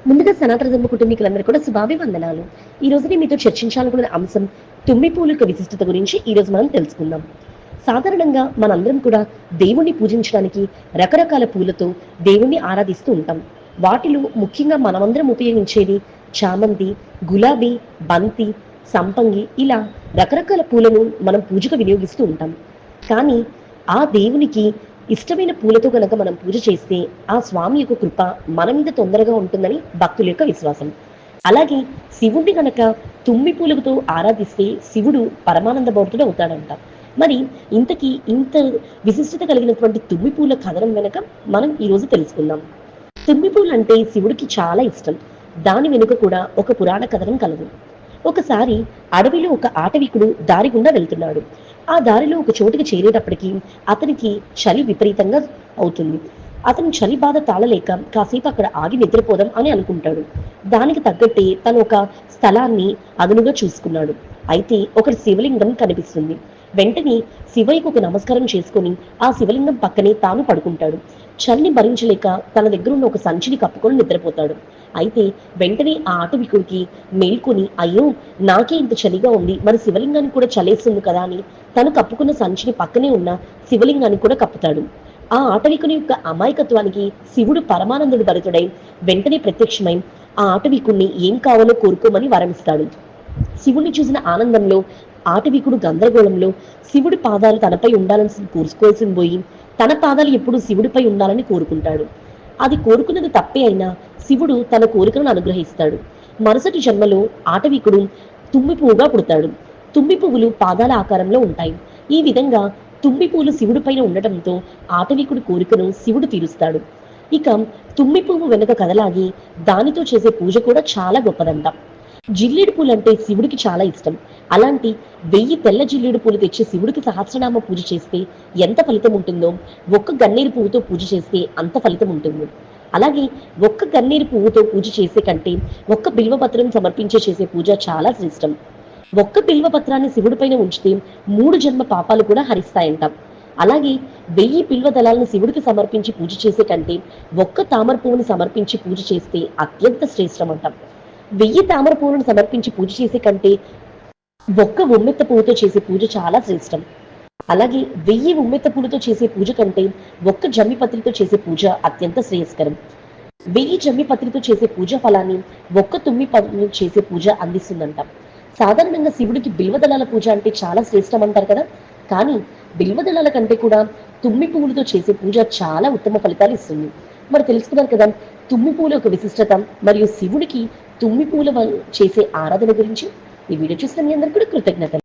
ముందుగా సనాతన ధర్మ కుటుంబీకులందరూ కూడా శుభాభివందనాలు. ఈ రోజు నేను మీతో చర్చించాలనుకున్న అంశం తుమ్మి పూల యొక్క విశిష్టత గురించి ఈ రోజు మనం తెలుసుకుందాం. సాధారణంగా మనందరం కూడా దేవుణ్ణి పూజించడానికి రకరకాల పూలతో దేవుణ్ణి ఆరాధిస్తూ ఉంటాం. వాటిలో ముఖ్యంగా మనమందరం ఉపయోగించేది చామంతి, గులాబీ, బంతి, సంపంగి ఇలా రకరకాల పూలను మనం పూజకు వినియోగిస్తూ ఉంటాం. కానీ ఆ దేవునికి ఇష్టమైన పూలతో గనక మనం పూజ చేస్తే ఆ స్వామి యొక్క కృప మన మీద తొందరగా ఉంటుందని భక్తుల యొక్క విశ్వాసం. అలాగే శివుడిని గనక తుమ్మి పూలతో ఆరాధిస్తే శివుడు పరమానంద భరితుడు అవుతాడంట. మరి ఇంత విశిష్టత కలిగినటువంటి తుమ్మి పూల కథనం వెనక మనం ఈరోజు తెలుసుకుందాం. తుమ్మి పూలు అంటే శివుడికి చాలా ఇష్టం. దాని వెనుక కూడా ఒక పురాణ కథనం కలదు. ఒకసారి అడవిలో ఒక ఆటవికుడు దారి గుండా వెళ్తున్నాడు. ఆ దారిలో ఒక చోటుకి చేరేటప్పటికి అతనికి చలి విపరీతంగా అవుతుంది. అతను చలి బాధ తాళలేక కాసేపు అక్కడ ఆగి నిద్రపోదాం అని అనుకుంటాడు. దానికి తగ్గట్టే తను ఒక స్థలాన్ని అదునుగా చూసుకున్నాడు. అయితే ఒక శివలింగం కనిపిస్తుంది. వెంటనే శివయ్యకు ఒక నమస్కారం చేసుకుని ఆ శివలింగం పక్కనే తాను పడుకుంటాడు. చలిని భరించలేక తన దగ్గర ఉన్న ఒక సంచిని కప్పుకొని నిద్రపోతాడు. అయితే వెంటనే ఆ ఆటవికుడికి మేల్కొని, అయ్యో నాకే ఇంత చలిగా ఉంది, మరి శివలింగానికి కూడా చలేస్తుంది కదా అని తను కప్పుకున్న సంచిని పక్కనే ఉన్న శివలింగాన్ని కూడా కప్పుతాడు. ఆ ఆటవికుని యొక్క అమాయకత్వానికి శివుడు పరమానందుడు భరితుడై వెంటనే ప్రత్యక్షమై ఆ ఆటవికుణ్ణి ఏం కావాలో కోరుకోమని వరమిస్తాడు. శివుణ్ణి చూసిన ఆనందంలో ఆటవికుడు గందరగోళంలో శివుడి పాదాలు తనపై ఉండాలని కోరుకోవాల్సింది పోయి తన పాదాలు ఎప్పుడు శివుడిపై ఉండాలని కోరుకుంటాడు. అది కోరుకున్నది తప్పే అయినా శివుడు తన కోరికలను అనుగ్రహిస్తాడు. మరుసటి జన్మలో ఆటవికుడు తుమ్మి పువ్వుగా పుడతాడు. తుమ్మి పువ్వులు పాదాల ఆకారంలో ఉంటాయి. ఈ విధంగా తుమ్మి పువ్వులు శివుడి పైన ఉండటంతో ఆటవికుడి కోరికను శివుడు తీరుస్తాడు. ఇక తుమ్మి పువ్వు వెనుక కదలాగి దానితో చేసే పూజ కూడా చాలా గొప్పదంట. జిల్లేడు పూలు అంటే శివుడికి చాలా ఇష్టం. అలాంటి 1000 తెల్ల జిల్లేడు పూలు తెచ్చి శివుడికి సహస్రనామ పూజ చేస్తే ఎంత ఫలితం ఉంటుందో, ఒక్క గన్నేరు పువ్వుతో పూజ చేస్తే అంత ఫలితం ఉంటుంది. అలాగే ఒక్క గన్నేరు పువ్వుతో పూజ చేసే కంటే ఒక్క బిల్వపత్రం సమర్పించే చేసే పూజ చాలా శ్రేష్టం. ఒక్క బిల్వపత్రాన్ని శివుడి పైన ఉంచితే 3 జన్మ పాపాలు కూడా హరిస్తాయంట. అలాగే 1000 బిల్వ దళాలను శివుడికి సమర్పించి పూజ చేసే కంటే ఒక్క తామర పువ్వుని సమర్పించి పూజ చేస్తే అత్యంత శ్రేష్టమంట. 1000 తామర పువ్వులను సమర్పించి పూజ చేసే కంటే ఒక్క ఉమ్మెత్త పువ్వుతో చేసే పూజ చాలా శ్రేష్టం. అలాగే 1000 ఉమ్మెత్త పూలతో చేసే పూజ కంటే ఒక్క జమ్మి పత్రితో చేసే పూజ అత్యంత శ్రేయస్కరం. 1000 జమ్మి పత్రితో చేసే పూజ ఫలాన్ని ఒక్క తుమ్మి పత్రితో చేసే పూజ అందిస్తుందంట. సాధారణంగా శివుడికి బిల్వదళాల పూజ అంటే చాలా శ్రేష్టం అంటారు కదా. కానీ బిల్వదళాల కంటే కూడా తుమ్మి పువ్వులతో చేసే పూజ చాలా ఉత్తమ ఫలితాలు ఇస్తుంది. మరి తెలుసుకున్నారు కదా తుమ్మి పువ్వుల యొక్క విశిష్టత మరియు శివుడికి తుమ్మి పువ్వుల చేసే ఆరాధన గురించి. ఈ వీడియో చూసిన మీ అందరికీ కూడా కృతజ్ఞతలు.